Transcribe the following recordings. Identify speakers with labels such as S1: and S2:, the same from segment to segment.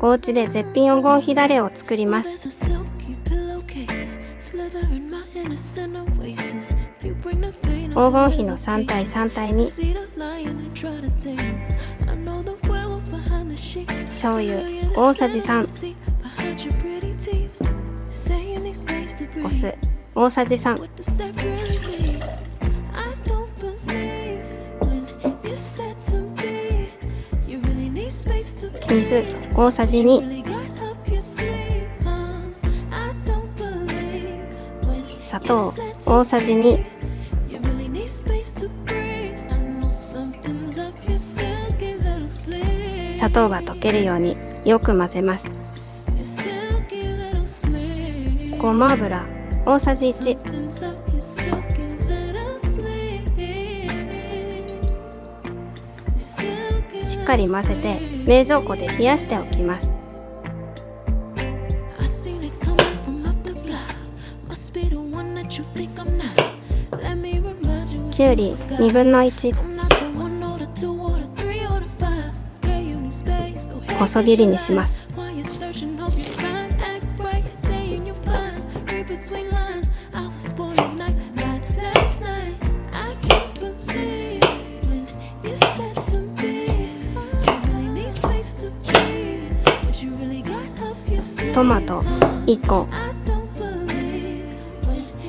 S1: お家で絶品黄金比だれを作ります。黄金比の3対3対2、醤油大さじ3、お酢大さじ3、水大さじ2、砂糖大さじ2、砂糖が溶けるようによく混ぜます。ごま油大さじ1、しっかり混ぜて冷蔵庫で冷やしておきます。きゅうり1/2、細切りにします。トマト1個、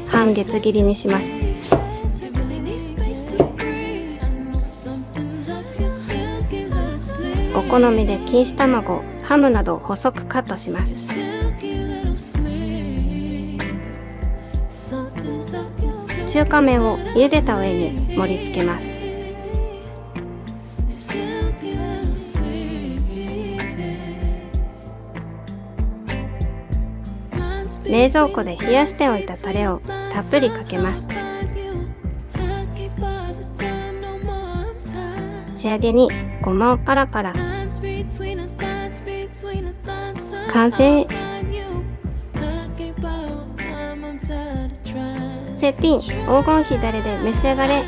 S1: 半月切りにします。お好みで錦糸卵、ハムなどを細くカットします。中華麺を茹でた上に盛り付けます。冷蔵庫で冷やしておいたタレをたっぷりかけます。仕上げにごまをパラパラ。完成。絶品黄金比だれで召し上がれ。